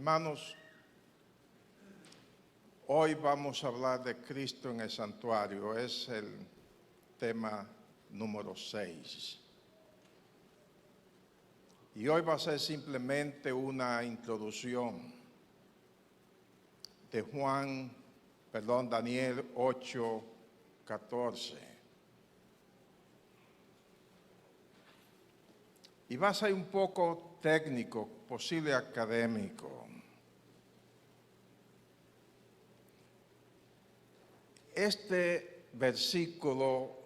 Hermanos, hoy vamos a hablar de Cristo en el santuario. Es el tema número 6. Y hoy va a ser simplemente una introducción de Daniel 8:14. Y va a ser un poco técnico, posible académico. Este versículo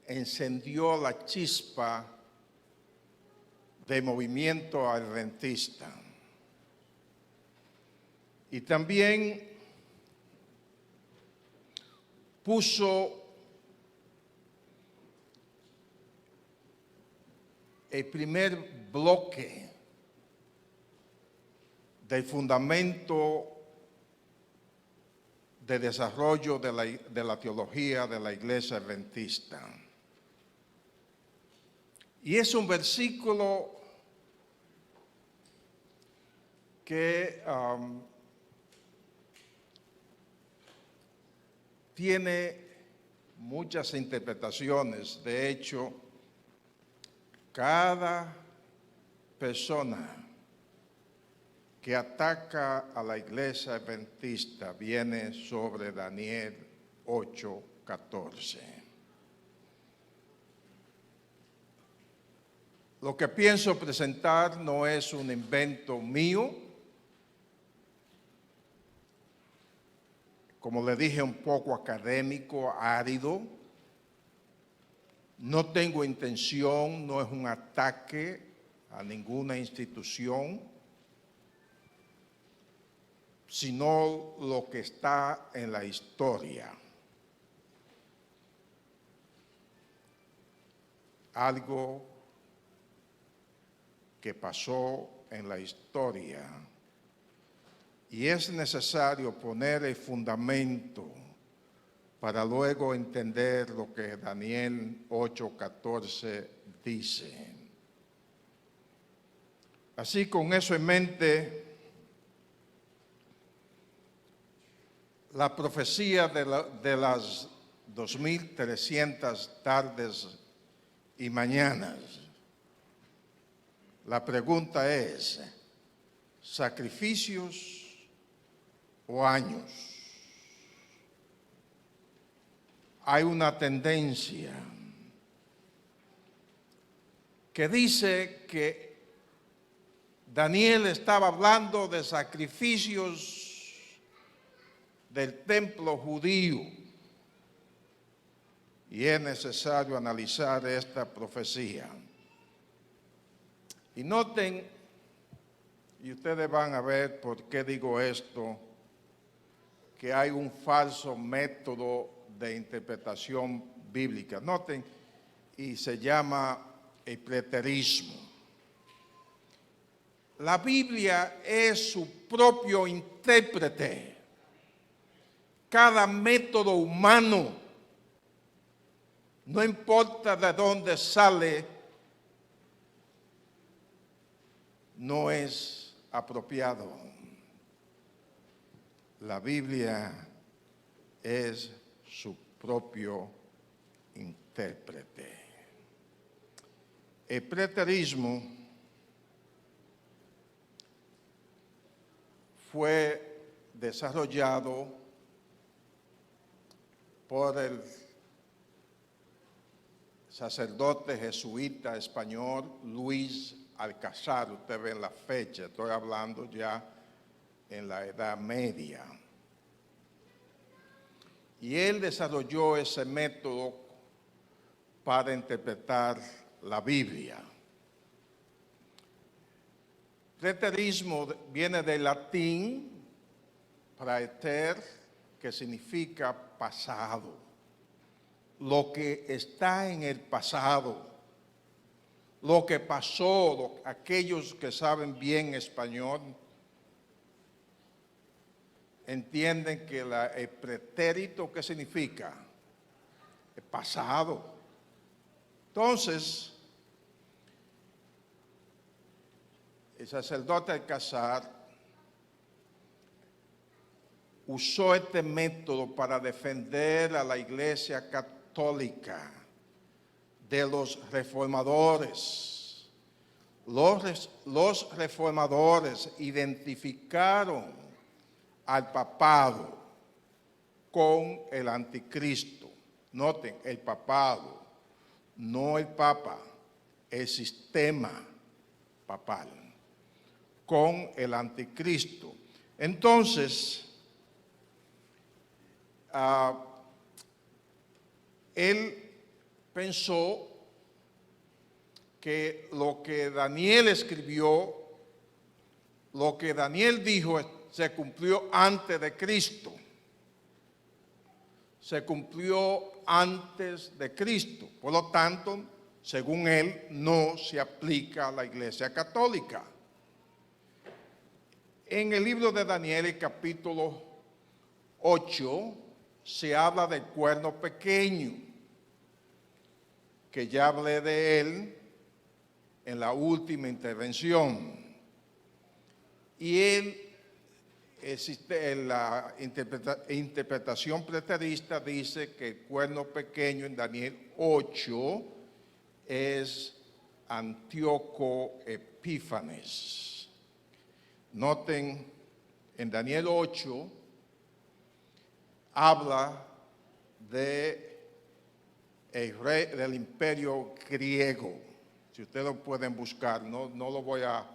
encendió la chispa de movimiento adventista. Y también puso el primer bloque del fundamento de desarrollo de la teología de la Iglesia Adventista. Y es un versículo que tiene muchas interpretaciones. De hecho, cada persona que ataca a la Iglesia Adventista viene sobre Daniel 8:14. Lo que pienso presentar no es un invento mío. Como le dije, un poco académico, árido. No tengo intención, no es un ataque a ninguna institución, sino lo que está en la historia. Algo que pasó en la historia. Y es necesario poner el fundamento para luego entender lo que Daniel 8:14 dice. Así, con eso en mente, la profecía de las 2300 tardes y mañanas. La pregunta es, ¿sacrificios o años? Hay una tendencia que dice que Daniel estaba hablando de sacrificios del templo judío, y es necesario analizar esta profecía. Y noten, y ustedes van a ver por qué digo esto, que hay un falso método de interpretación bíblica. Noten, y se llama el preterismo. La Biblia es su propio intérprete. Cada método humano, no importa de dónde sale, no es apropiado. La Biblia es su propio intérprete. El preterismo fue desarrollado por el sacerdote jesuita español Luis Alcázar. Ustedes ven la fecha, estoy hablando ya en la Edad Media. Y él desarrolló ese método para interpretar la Biblia. Preterismo viene del latín praeter, que significa pasado. Lo que está en el pasado, lo que pasó, aquellos que saben bien español entienden que el pretérito, ¿qué significa? El pasado. Entonces, el sacerdote Alcázar usó este método para defender a la Iglesia Católica de los reformadores. Los reformadores identificaron al papado con el anticristo. Noten, el papado, no el papa, el sistema papal, con el anticristo. Entonces, él pensó que lo que Daniel escribió, lo que Daniel dijo, se cumplió antes de Cristo. Se cumplió antes de Cristo. Por lo tanto, según él, no se aplica a la Iglesia Católica. En el libro de Daniel, el capítulo 8, se habla del cuerno pequeño, que ya hablé de él en la última intervención. Y él, la interpretación preterista dice que el cuerno pequeño en Daniel 8 es Antíoco Epífanes. Noten, en Daniel 8 habla del imperio griego. Si ustedes lo pueden buscar, no lo voy a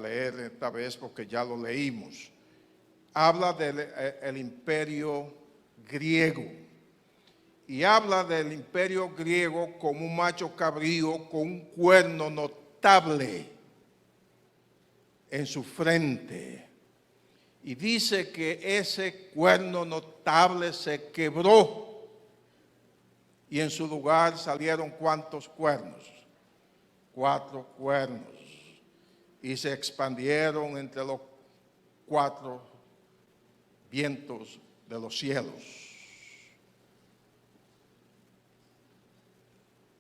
leer esta vez porque ya lo leímos. Habla del imperio griego. Y habla del imperio griego como un macho cabrío con un cuerno notable en su frente. Y dice que ese cuerno notable se quebró y en su lugar salieron ¿cuántos cuernos? 4 cuernos. Y se expandieron entre los 4 vientos de los cielos.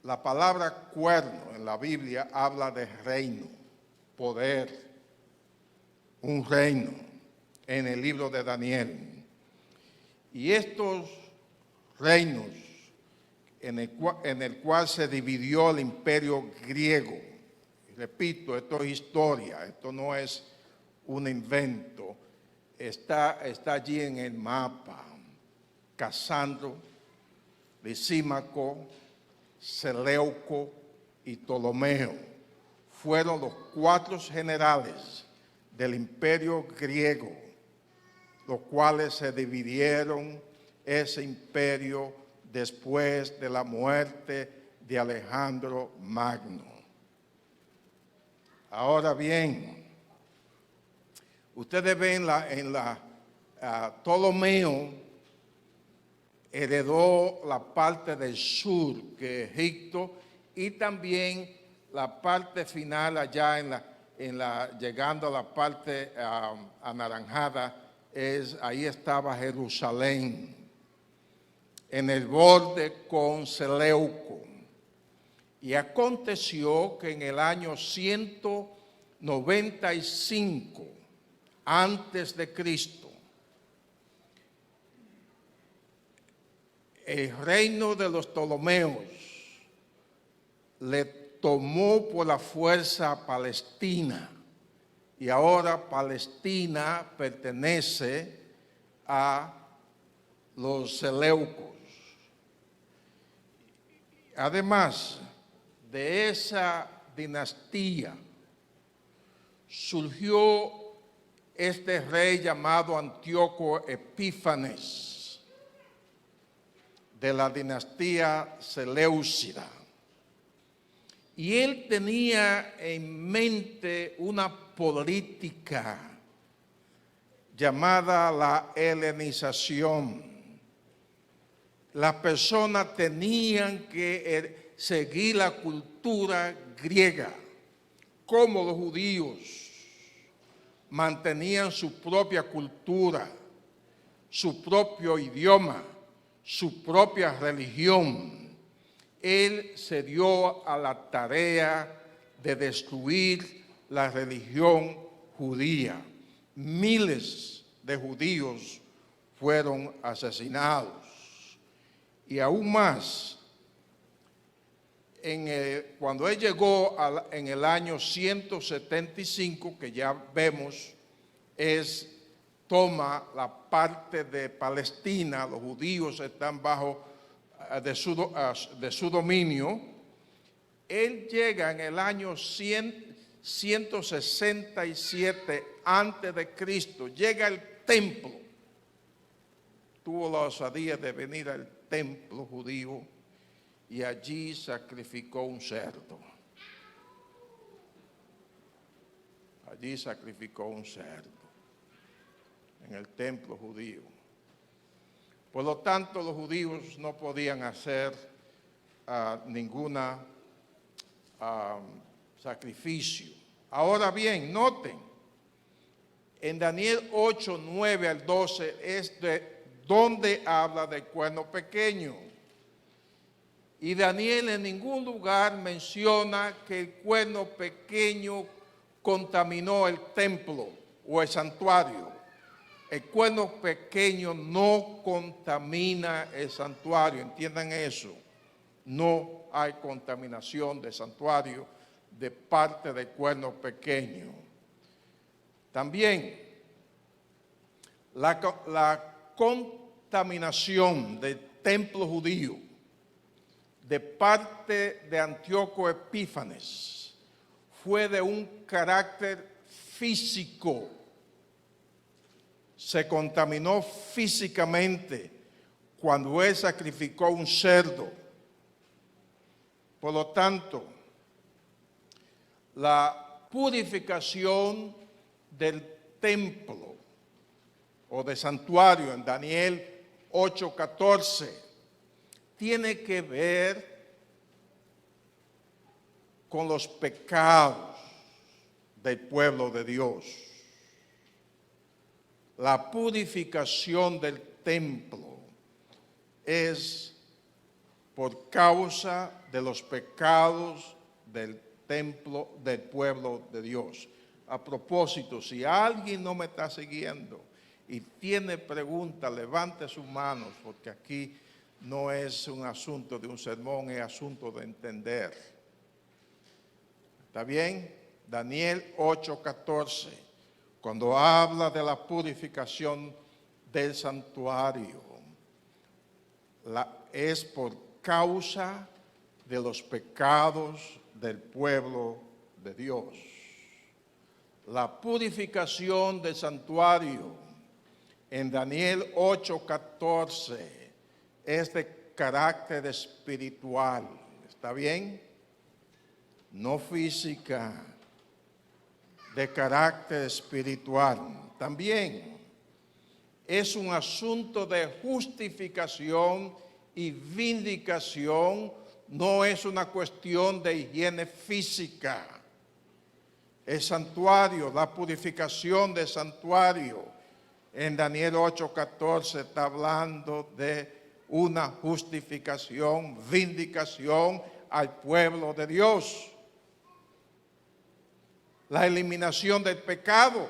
La palabra cuerno en la Biblia habla de reino, poder, un reino en el libro de Daniel. Y estos reinos en el cual se dividió el imperio griego, repito, esto es historia, esto no es un invento, está allí en el mapa. Casandro, Lisímaco, Seleuco y Ptolomeo fueron los 4 generales del imperio griego, los cuales se dividieron ese imperio después de la muerte de Alejandro Magno. Ahora bien, ustedes ven Ptolomeo heredó la parte del sur, que es Egipto, y también la parte final allá llegando a la parte anaranjada, ahí estaba Jerusalén, en el borde con Seleuco. Y aconteció que en el año 195 antes de Cristo, el reino de los Ptolomeos le tomó por la fuerza a Palestina, y ahora Palestina pertenece a los Seleucos. Además de esa dinastía, surgió este rey llamado Antíoco Epífanes, de la dinastía Seleucida. Y él tenía en mente una política llamada la helenización. Las personas tenían que seguir la cultura griega, como los judíos mantenían su propia cultura, su propio idioma, su propia religión. Él se dio a la tarea de destruir la religión judía. Miles de judíos fueron asesinados. Y aún más, cuando él llegó en el año 175, que ya vemos, toma la parte de Palestina, los judíos están bajo de su dominio. Él llega en el año 167 antes de Cristo, llega al templo, tuvo la osadía de venir al templo judío y allí sacrificó un cerdo. Allí sacrificó un cerdo en el templo judío. Por lo tanto, los judíos no podían hacer ninguna sacrificio. Ahora bien, noten, en Daniel 8, 9 al 12 es de donde habla del cuerno pequeño. Y Daniel en ningún lugar menciona que el cuerno pequeño contaminó el templo o el santuario. El cuerno pequeño no contamina el santuario, entiendan eso. No hay contaminación del santuario de parte del cuerno pequeño. También la contaminación del templo judío de parte de Antíoco Epífanes fue de un carácter físico. Se contaminó físicamente cuando él sacrificó un cerdo. Por lo tanto, la purificación del templo o del santuario en Daniel 8:14 tiene que ver con los pecados del pueblo de Dios. La purificación del templo es por causa de los pecados del templo del pueblo de Dios. A propósito, si alguien no me está siguiendo y tiene preguntas, levante sus manos, porque aquí no es un asunto de un sermón, es asunto de entender. ¿Está bien? Daniel 8:14, cuando habla de la purificación del santuario, es por causa de los pecados del pueblo de Dios. La purificación del santuario en Daniel 8:14 es de carácter espiritual, ¿está bien? No física, de carácter espiritual. También es un asunto de justificación y vindicación, no es una cuestión de higiene física. El santuario, la purificación del santuario, en Daniel 8:14 está hablando de una justificación, vindicación al pueblo de Dios. La eliminación del pecado.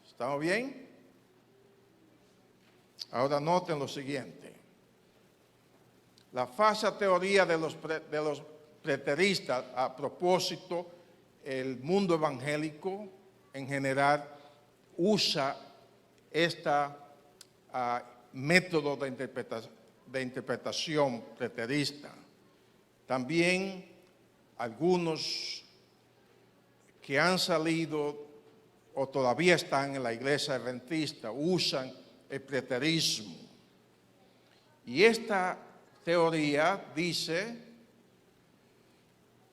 ¿Estamos bien? Ahora noten lo siguiente. La falsa teoría de los preteristas, a propósito, el mundo evangélico en general usa este método de interpretación preterista. También algunos que han salido o todavía están en la iglesia adventista usan el preterismo. Y esta teoría dice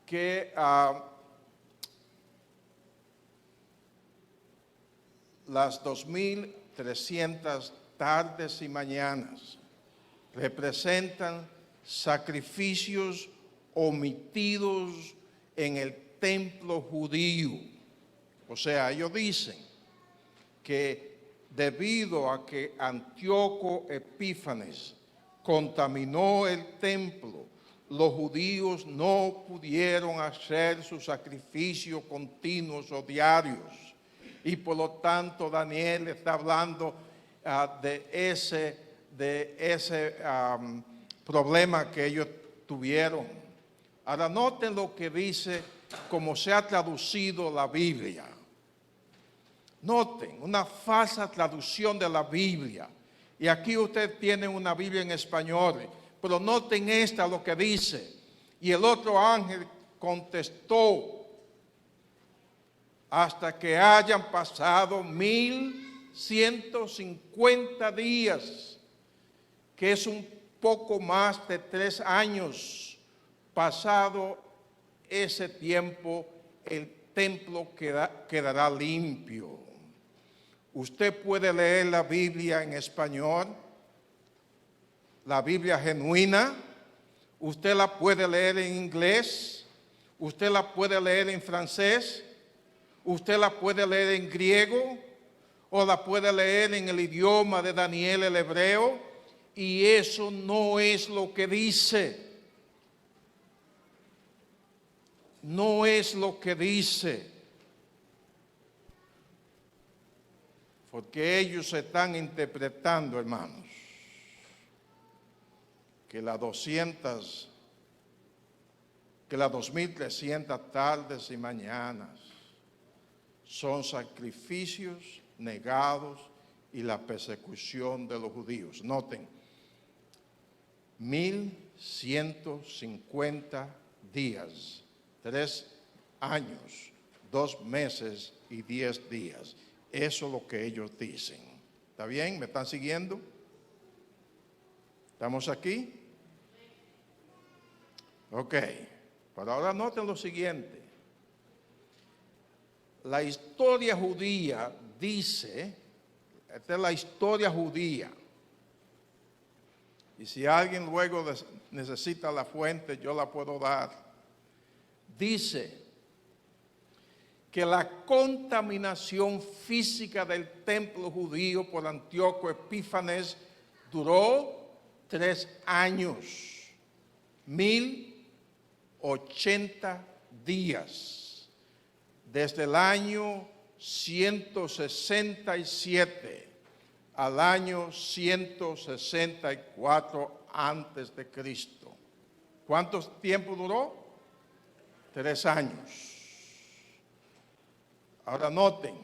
que las 2300 tardes y mañanas representan sacrificios omitidos en el templo judío. O sea, ellos dicen que debido a que Antíoco Epífanes contaminó el templo, los judíos no pudieron hacer sus sacrificios continuos o diarios. Y por lo tanto Daniel está hablando de ese problema que ellos tuvieron. Ahora noten lo que dice, como se ha traducido la Biblia. Noten, una falsa traducción de la Biblia. Y aquí usted tiene una Biblia en español, pero noten esta lo que dice. Y el otro ángel contestó: hasta que hayan pasado 1150 días, que es un poco más de 3 años. Pasado ese tiempo, el templo quedará limpio. Usted puede leer la Biblia en español, la Biblia genuina. Usted la puede leer en inglés, usted la puede leer en francés, usted la puede leer en griego, o la puede leer en el idioma de Daniel, el hebreo, y eso no es lo que dice. No es lo que dice. Porque ellos están interpretando, hermanos, que las 2300 tardes y mañanas son sacrificios negados y la persecución de los judíos. Noten, 1150 días, 3 años, 2 meses y 10 días. Eso es lo que ellos dicen. ¿Está bien? ¿Me están siguiendo? ¿Estamos aquí? Ok. Pero ahora noten lo siguiente. La historia judía dice, esta es la historia judía. Y si alguien luego necesita la fuente, yo la puedo dar. Dice que la contaminación física del templo judío por Antíoco Epífanes duró 3 años, 1080 días, desde el año 167 al año 164 antes de Cristo. ¿Cuánto tiempo duró? 3 años. Ahora noten,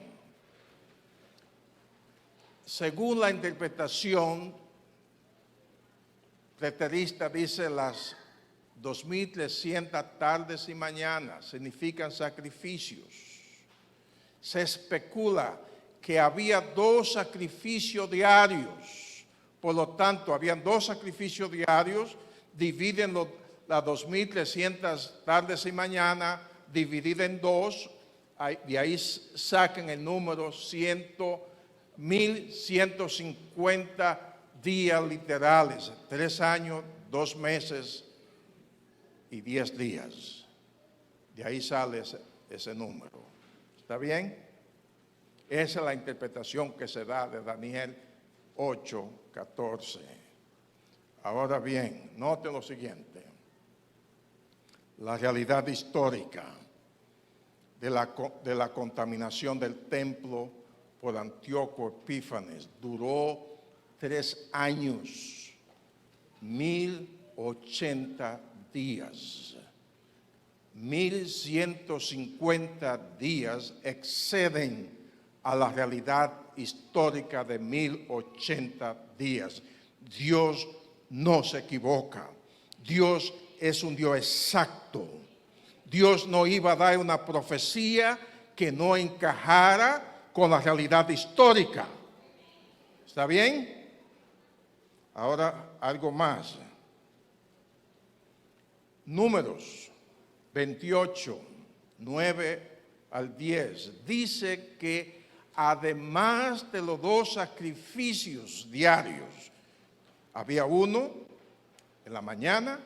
según la interpretación preterista, dice las 2300 tardes y mañanas significan sacrificios. Se especula que había 2 sacrificios diarios, por lo tanto, habían 2 sacrificios diarios, dividen las 2300 tardes y mañanas, dividida en 2, de ahí sacan el número 1150 días literales, 3 años, 2 meses y 10 días. De ahí sale ese número. ¿Está bien? Esa es la interpretación que se da de Daniel 8:14. Ahora bien, noten lo siguiente. La realidad histórica de la contaminación del templo por Antíoco Epífanes duró 3 años, 1080 días. 1150 días exceden a la realidad histórica de 1080 días. Dios no se equivoca. Dios es un Dios exacto. Dios no iba a dar una profecía que no encajara con la realidad histórica. ¿Está bien? Ahora algo más. Números 28, 9 al 10. Dice que además de los 2 sacrificios diarios, había uno en la mañana,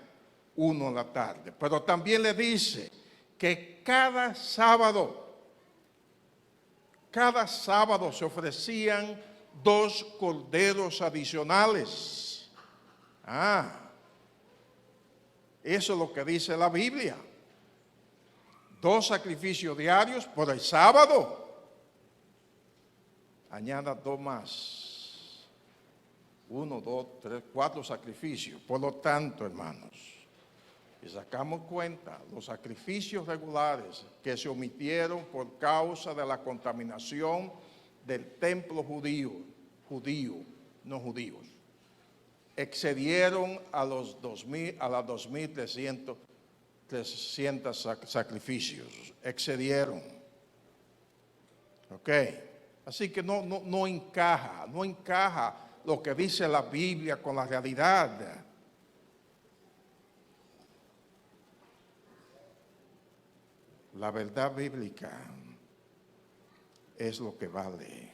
uno en la tarde. Pero también le dice que cada sábado se ofrecían 2 corderos adicionales. Eso es lo que dice la Biblia. 2 sacrificios diarios por el sábado. añada 2 más. 1, 2, 3, 4 sacrificios. Por lo tanto, hermanos, y sacamos cuenta, los sacrificios regulares que se omitieron por causa de la contaminación del templo judío, no judíos, excedieron a las 2.300 sacrificios, excedieron. Ok, así que no encaja lo que dice la Biblia con la realidad. La verdad bíblica es lo que vale.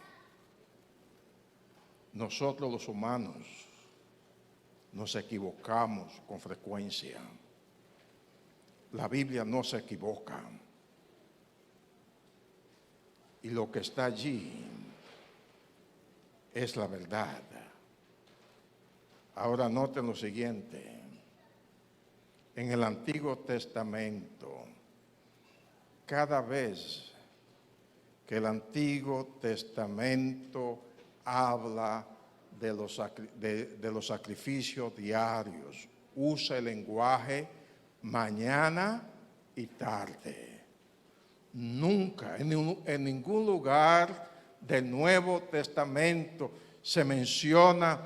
Nosotros los humanos nos equivocamos con frecuencia. La Biblia no se equivoca. Y lo que está allí es la verdad. Ahora noten lo siguiente. En el Antiguo Testamento, cada vez que el Antiguo Testamento habla de los sacrificios diarios, usa el lenguaje mañana y tarde. Nunca, en ningún lugar del Nuevo Testamento se mencionan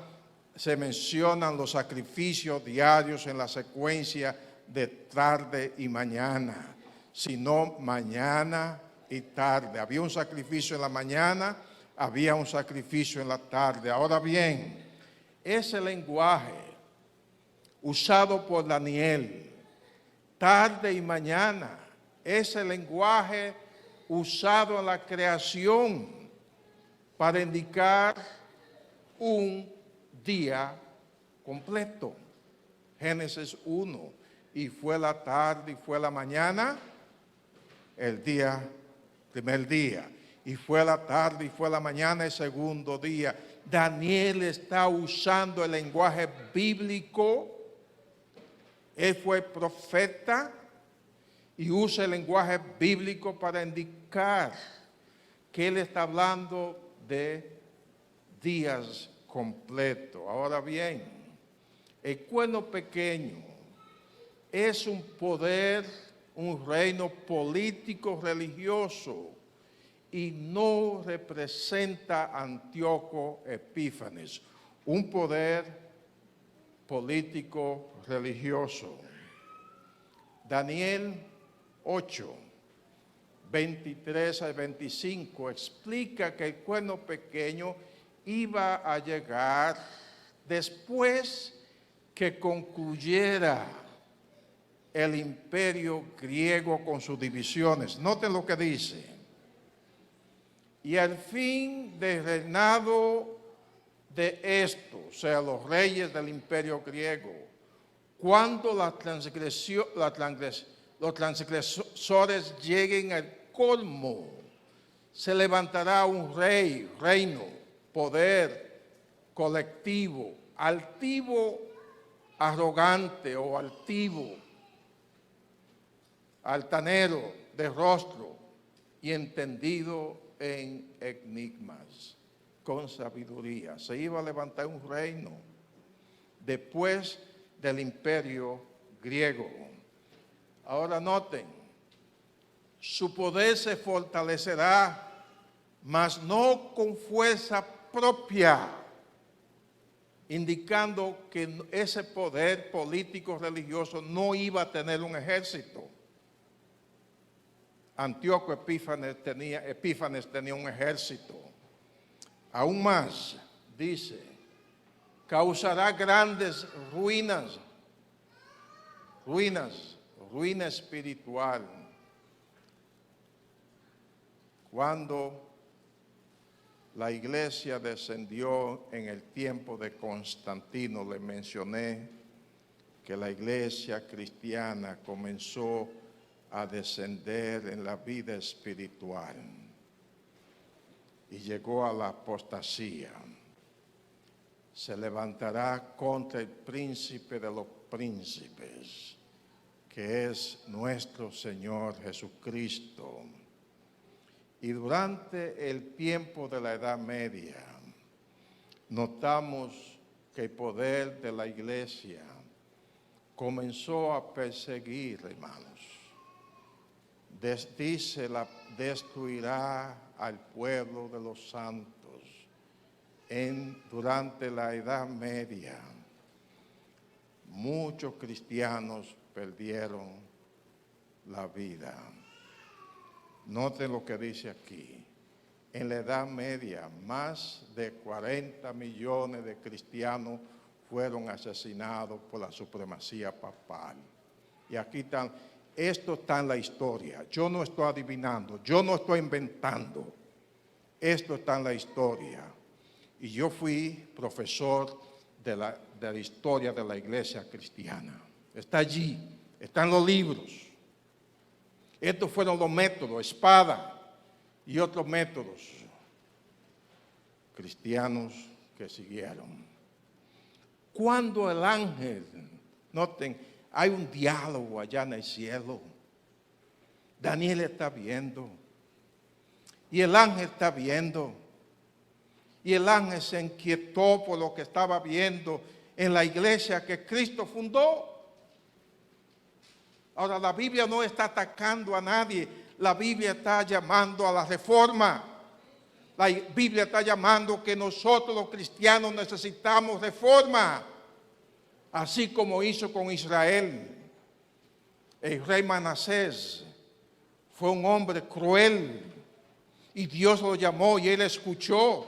los sacrificios diarios en la secuencia de tarde y mañana, sino mañana y tarde. Había un sacrificio en la mañana, había un sacrificio en la tarde. Ahora bien, ese lenguaje usado por Daniel, tarde y mañana, ese lenguaje usado en la creación para indicar un día completo. Génesis 1, y fue la tarde y fue la mañana, primer día, y fue la tarde y fue la mañana, el segundo día. Daniel está usando el lenguaje bíblico. Él fue profeta y usa el lenguaje bíblico para indicar que él está hablando de días completos. Ahora bien, el cuerno pequeño es un poder, un reino político religioso y no representa a Antíoco Epífanes, un poder político religioso. Daniel 8, 23 al 25 explica que el cuerno pequeño iba a llegar después que concluyera el imperio griego con sus divisiones. Noten lo que dice. Y al fin del reinado de esto, o sea, los reyes del imperio griego, cuando los transgresores lleguen al colmo, se levantará un reino, poder colectivo, altivo, arrogante o altivo, altanero de rostro y entendido en enigmas, con sabiduría. Se iba a levantar un reino después del imperio griego. Ahora noten, su poder se fortalecerá, mas no con fuerza propia, indicando que ese poder político religioso no iba a tener un ejército. Antíoco Epífanes tenía un ejército. Aún más, dice, causará grandes ruina espiritual. Cuando la iglesia descendió en el tiempo de Constantino, le mencioné que la iglesia cristiana comenzó a descender en la vida espiritual y llegó a la apostasía. Se levantará contra el príncipe de los príncipes, que es nuestro Señor Jesucristo, Y durante el tiempo de la Edad Media, notamos que el poder de la iglesia comenzó a perseguir, hermanos. Dice, destruirá al pueblo de los santos. Durante la Edad Media, muchos cristianos perdieron la vida. Noten lo que dice aquí. En la Edad Media, más de 40 millones de cristianos fueron asesinados por la supremacía papal. Y aquí están, esto está en la historia. Yo no estoy adivinando, yo no estoy inventando. Esto está en la historia. Y yo fui profesor de la historia de la iglesia cristiana. Está allí, están los libros. Estos fueron los métodos, espada y otros métodos cristianos que siguieron. Cuando el ángel, noten, hay un diálogo allá en el cielo. Daniel está viendo. Y el ángel está viendo. Y el ángel se inquietó por lo que estaba viendo en la iglesia que Cristo fundó. Ahora, la Biblia no está atacando a nadie. La Biblia está llamando a la reforma. La Biblia está llamando que nosotros los cristianos necesitamos reforma. Así como hizo con Israel. El rey Manasés fue un hombre cruel. Y Dios lo llamó y él escuchó.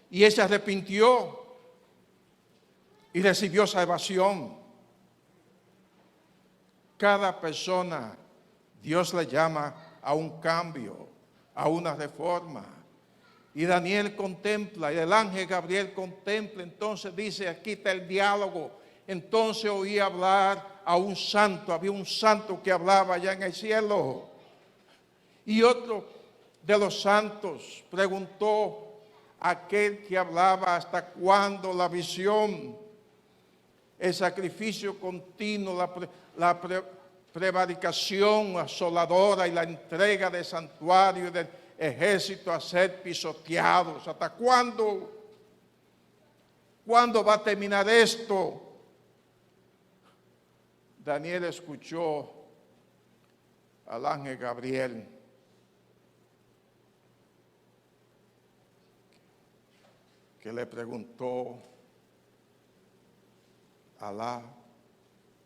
Y él se arrepintió. Y recibió salvación. Cada persona, Dios le llama a un cambio, a una reforma. Y Daniel contempla, y el ángel Gabriel contempla. Entonces dice, aquí está el diálogo. Entonces oí hablar a un santo, había un santo que hablaba allá en el cielo. Y otro de los santos preguntó a aquel que hablaba, ¿hasta cuándo la visión? El sacrificio continuo, la prevaricación asoladora y la entrega del santuario y del ejército a ser pisoteados. ¿Hasta cuándo? ¿Cuándo va a terminar esto? Daniel escuchó al ángel Gabriel que le preguntó a la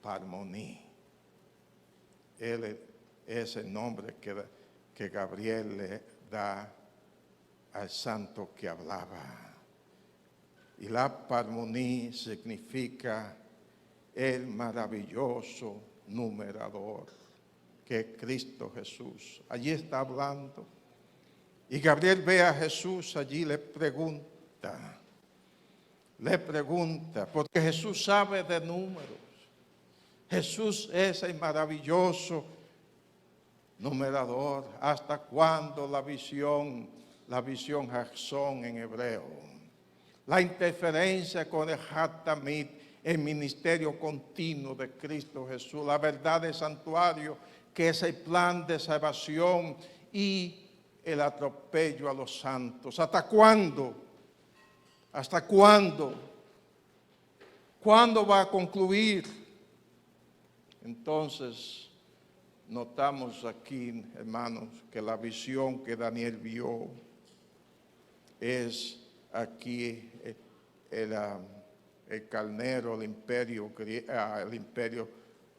Parmoní. Él es el nombre que Gabriel le da al santo que hablaba. Y la Parmoní significa el maravilloso numerador, que es Cristo Jesús. Allí está hablando. Y Gabriel ve a Jesús allí, le pregunta, porque Jesús sabe de números. Jesús es el maravilloso numerador. ¿Hasta cuándo la visión Jackson en hebreo? La interferencia con el Hatamit, el ministerio continuo de Cristo Jesús, la verdad del santuario, que es el plan de salvación, y el atropello a los santos. ¿Hasta cuándo? ¿Hasta cuándo? ¿Cuándo va a concluir? Entonces, notamos aquí, hermanos, que la visión que Daniel vio es aquí el carnero, el imperio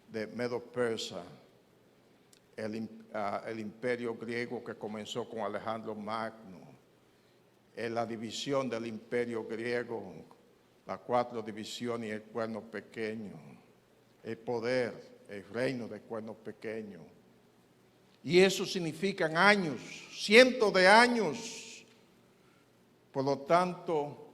de Medo-Persa, el imperio griego que comenzó con Alejandro Magno, la división del imperio griego, las 4 divisiones y el cuerno pequeño, el poder, el reino del cuerno pequeño. Y eso significa años, cientos de años. Por lo tanto,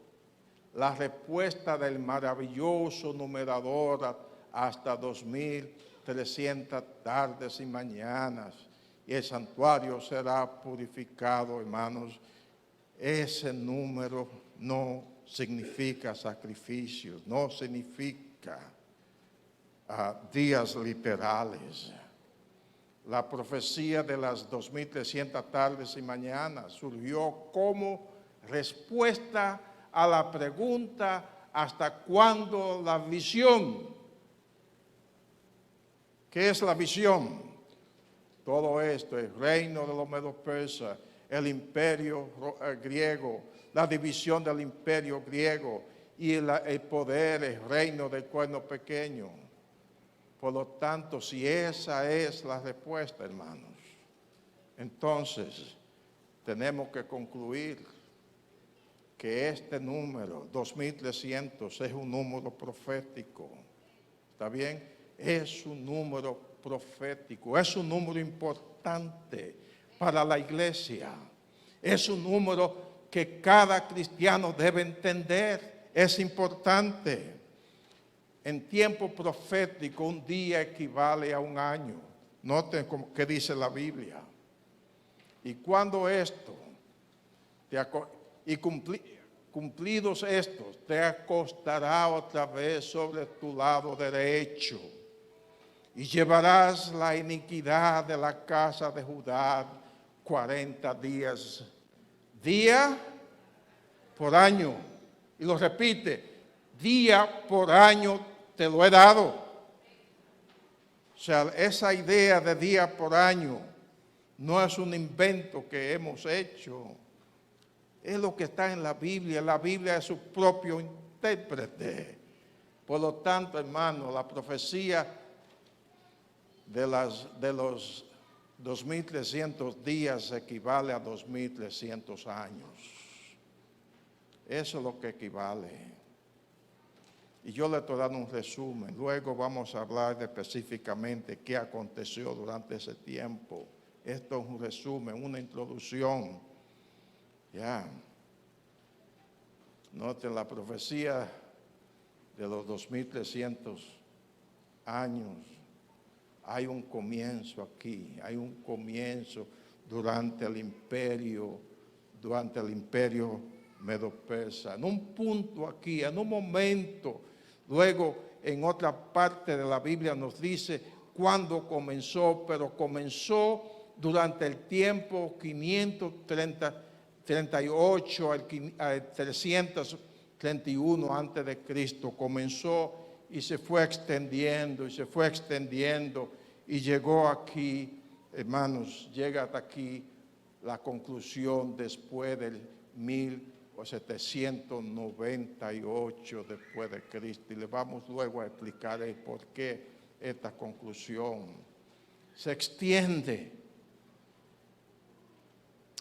la respuesta del maravilloso numerador hasta 2300 tardes y mañanas, y el santuario será purificado, hermanos. Ese número no significa sacrificios, no significa días literales. La profecía de las 2300 tardes y mañanas surgió como respuesta a la pregunta ¿hasta cuándo la visión? ¿Qué es la visión? Todo esto, el reino de los medo-persas, el imperio griego, la división del imperio griego y el poder, el reino del cuerno pequeño. Por lo tanto, si esa es la respuesta, hermanos, entonces tenemos que concluir que este número, 2300, es un número profético. ¿Está bien? Es un número profético, es un número importante para la iglesia. Es un número que cada cristiano debe entender. Es importante. En tiempo profético, un día equivale a un año. Noten qué dice la Biblia. Y cuando esto, cumplidos estos, te acostará otra vez sobre tu lado derecho y llevarás la iniquidad de la casa de Judá 40 días, día por año. Y lo repite, día por año te lo he dado. O sea, esa idea de día por año no es un invento que hemos hecho. Es lo que está en la Biblia. La Biblia es su propio intérprete. Por lo tanto, hermano, la profecía de los 2300 días equivale a 2300 años. Eso es lo que equivale. Y yo le estoy dando un resumen. Luego vamos a hablar específicamente qué aconteció durante ese tiempo. Esto es un resumen, una introducción. Ya. Noten la profecía de los 2300 años. Hay un comienzo aquí, hay un comienzo durante el imperio medo-persa. En un punto aquí, en un momento. Luego, en otra parte de la Biblia nos dice cuándo comenzó, pero comenzó durante el tiempo 538 al 331 antes de Cristo. Comenzó y se fue extendiendo y llegó aquí, hermanos, llega hasta aquí la conclusión después del 1798 después de Cristo. Y le vamos luego a explicar el por qué esta conclusión se extiende.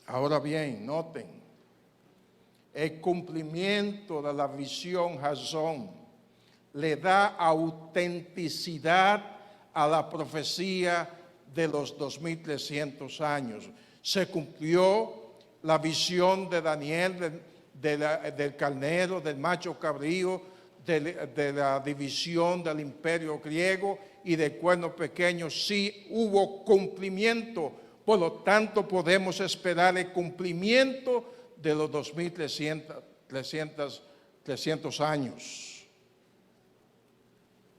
Ahora bien, noten, el cumplimiento de la visión Jasón le da autenticidad a la profecía de los 2300 años. Se cumplió la visión de Daniel del carnero, del macho cabrío, de la división del imperio griego y del cuerno pequeño. Sí hubo cumplimiento, por lo tanto podemos esperar el cumplimiento de los 2300 años.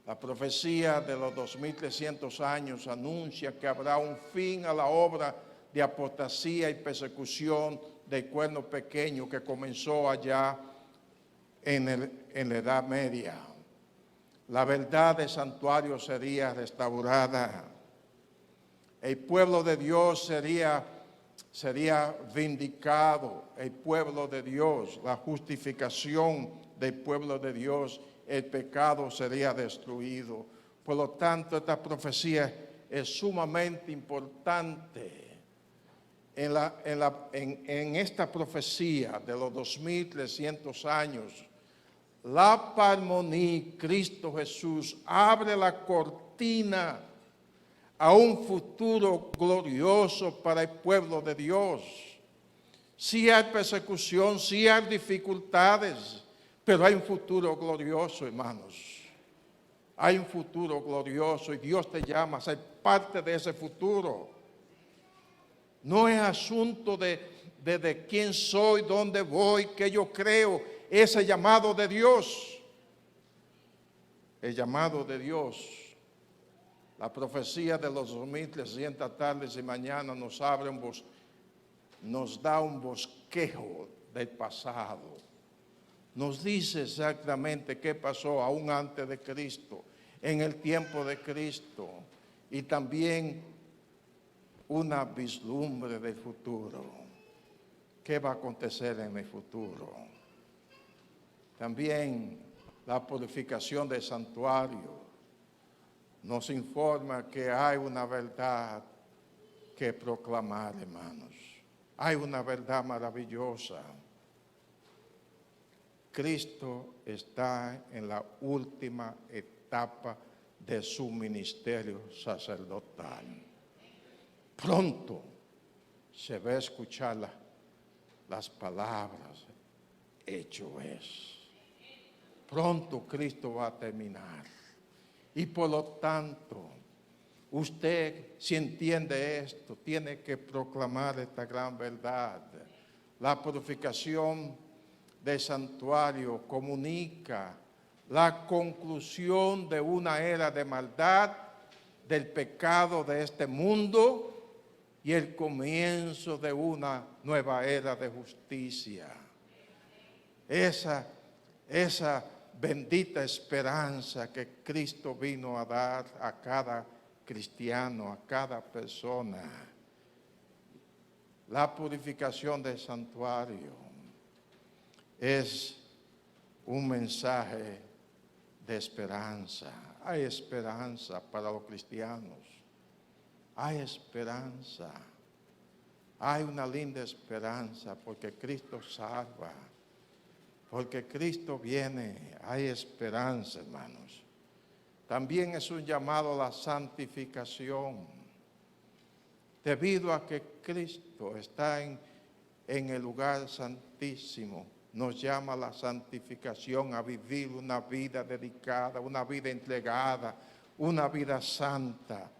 La profecía de los 2300 años anuncia que habrá un fin a la obra de apostasía y persecución del cuerno pequeño que comenzó allá en la Edad Media. La verdad del santuario sería restaurada. El pueblo de Dios sería vindicado. El pueblo de Dios, la justificación del pueblo de Dios, el pecado sería destruido. Por lo tanto, esta profecía es sumamente importante. En esta profecía de los 2300 años, la Palmonía, Cristo Jesús, abre la cortina a un futuro glorioso para el pueblo de Dios. Sí hay persecución, sí hay dificultades, pero hay un futuro glorioso, hermanos. Hay un futuro glorioso y Dios te llama a ser parte de ese futuro. No es asunto de quién soy, dónde voy, qué yo creo. Es el llamado de Dios. El llamado de Dios. La profecía de los 2300 tardes y mañanas nos da un bosquejo del pasado. Nos dice exactamente qué pasó aún antes de Cristo, en el tiempo de Cristo, y también una vislumbre del futuro. ¿Qué va a acontecer en el futuro? También la purificación del santuario nos informa que hay una verdad que proclamar, hermanos. Hay una verdad maravillosa. Cristo está en la última etapa de su ministerio sacerdotal. Pronto se va a escuchar las palabras, hecho es. Pronto Cristo va a terminar. Y por lo tanto, usted, si entiende esto, tiene que proclamar esta gran verdad. La purificación del santuario comunica la conclusión de una era de maldad, del pecado de este mundo y el comienzo de una nueva era de justicia. Esa bendita esperanza que Cristo vino a dar a cada cristiano, a cada persona. La purificación del santuario es un mensaje de esperanza. Hay esperanza para los cristianos. Hay esperanza. Hay una linda esperanza porque Cristo salva. Porque Cristo viene, hay esperanza, hermanos. También es un llamado a la santificación. Debido a que Cristo está en el lugar santísimo, nos llama a la santificación, a vivir una vida dedicada, una vida entregada, una vida santa.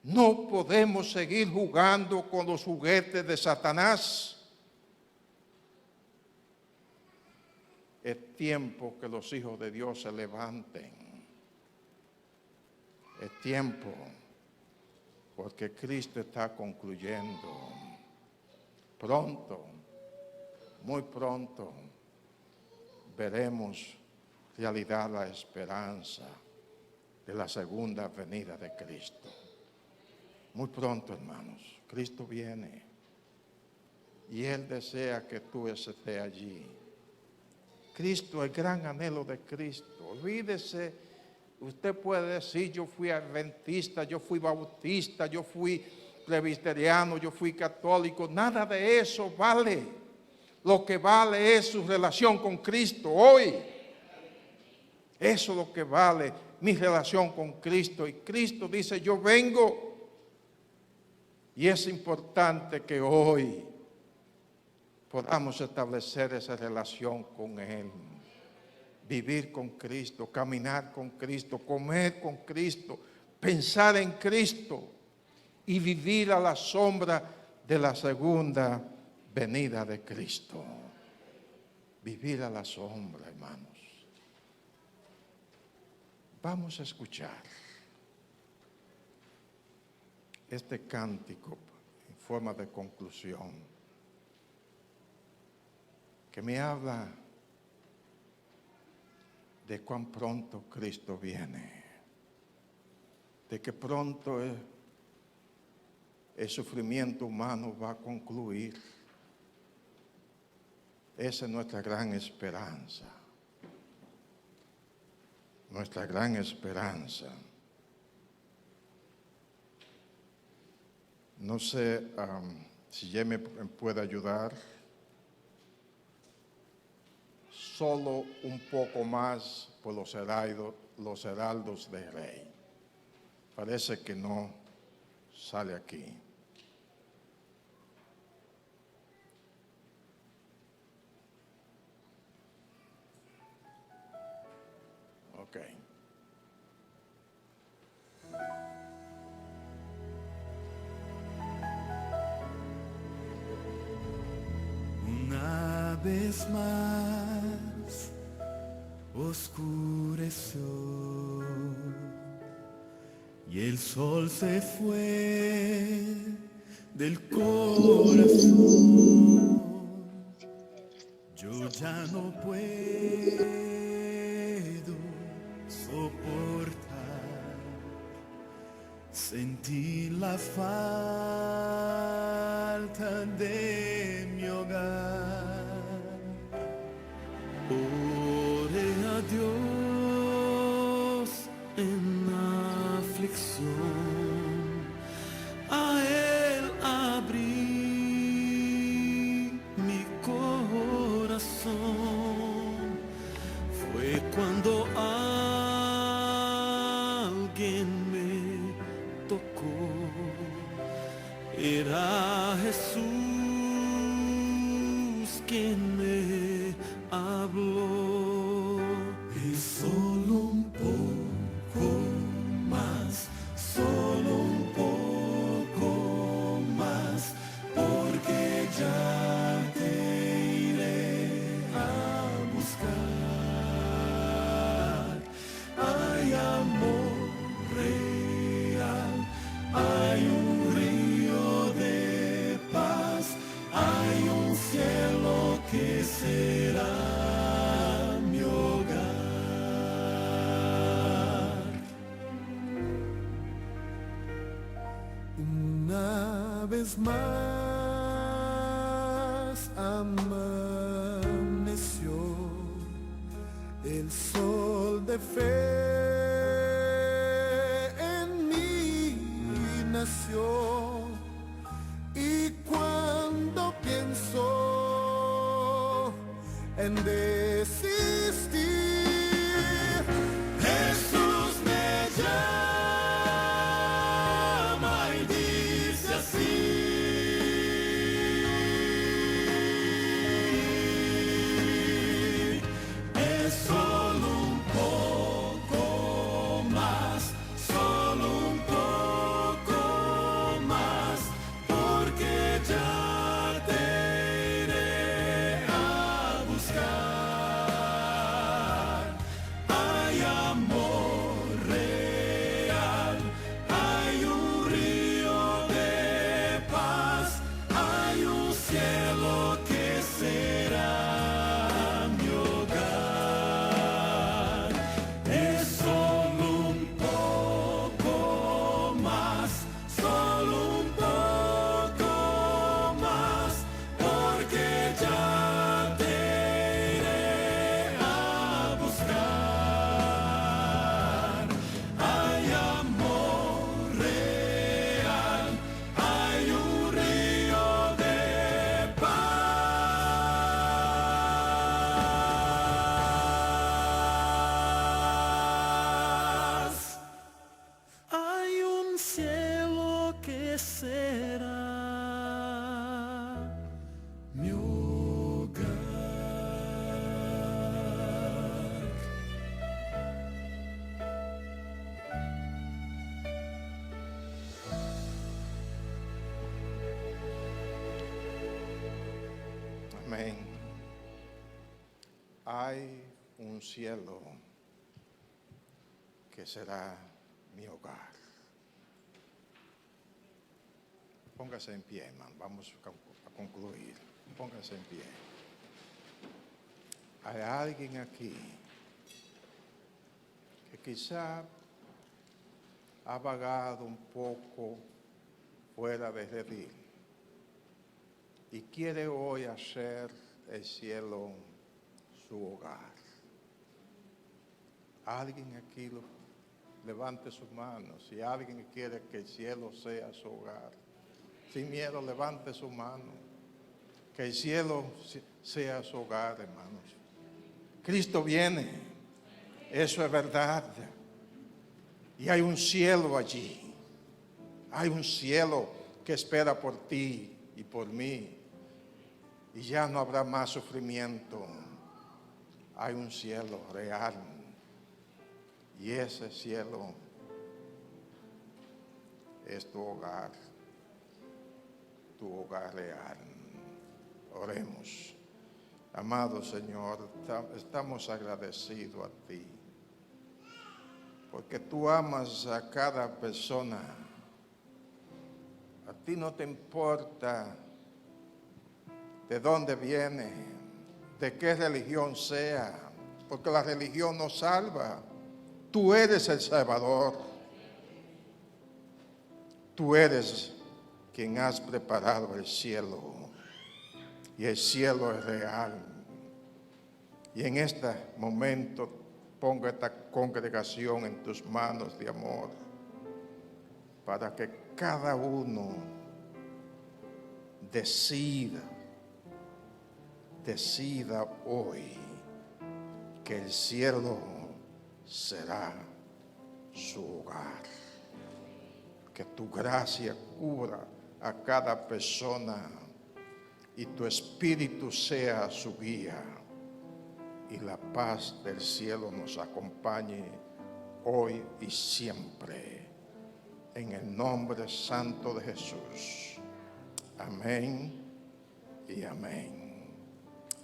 No podemos seguir jugando con los juguetes de Satanás. Es tiempo que los hijos de Dios se levanten. Es tiempo, porque Cristo está concluyendo. Pronto, muy pronto, veremos realidad la esperanza de la segunda venida de Cristo. Muy pronto, hermanos, Cristo viene y Él desea que tú estés allí. Cristo, el gran anhelo de Cristo. Olvídese, usted puede decir, yo fui adventista, yo fui bautista, yo fui presbiteriano, yo fui católico. Nada de eso vale. Lo que vale es su relación con Cristo hoy. Eso es lo que vale, mi relación con Cristo. Y Cristo dice, yo vengo. Y es importante que hoy podamos establecer esa relación con Él. Vivir con Cristo, caminar con Cristo, comer con Cristo, pensar en Cristo y vivir a la sombra de la segunda venida de Cristo. Vivir a la sombra, hermanos. Vamos a escuchar este cántico en forma de conclusión, que me habla de cuán pronto Cristo viene, de que pronto el sufrimiento humano va a concluir. Esa es nuestra gran esperanza. Nuestra gran esperanza. No sé si ya me puede ayudar. Solo un poco más por los heraldos del rey. Parece que no sale aquí. Ok. Una vez más oscureció y el sol se fue del corazón. Yo ya no puedo soportar sentir la falta de mi hogar. Oré a Dios en aflicción, a Él abrí mi corazón. Fue cuando alguien me tocó, era Jesús quien me habló. Y solo un poco más, solo un poco más, porque ya te iré a buscar. Hay amor real, hay un río de paz, hay un cielo que será mi hogar. Una vez más amaneció el sol de fe en mí nació, y cuando pienso en desistir, Jesús me llama y dice así: es solo un poco más, solo un poco más, porque ya te iré a buscar. Hay amor real, hay un río de paz, hay un cielo que será mi hogar. Es solo un poco más, solo un poco más, porque ya te iré a buscar. Hay amor real, hay un río de paz, hay un cielo que será mi hogar. Amén. Hay un cielo que será mi hogar. Póngase en pie, hermano. Vamos a concluir. Póngase en pie. Hay alguien aquí que quizá ha vagado un poco fuera de redil y quiere hoy hacer el cielo su hogar. Alguien aquí levante sus manos. Si alguien quiere que el cielo sea su hogar, sin miedo levante su mano. Que el cielo sea su hogar, hermanos. Cristo viene, eso es verdad. Y hay un cielo allí. Hay un cielo que espera por ti y por mí. Y ya no habrá más sufrimiento. Hay un cielo real. Y ese cielo es tu hogar real. Oremos. Amado Señor, estamos agradecidos a ti porque tú amas a cada persona. A ti no te importa de dónde viene, de qué religión sea, porque la religión no salva. Tú eres el Salvador. Tú eres quien has preparado el cielo. Y el cielo es real. Y en este momento pongo esta congregación en tus manos de amor, para que cada uno decida hoy que el cielo será su hogar. Que tu gracia cubra a cada persona y tu espíritu sea su guía. Y la paz del cielo nos acompañe hoy y siempre. En el nombre santo de Jesús. Amén y amén.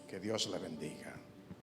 Que Dios le bendiga.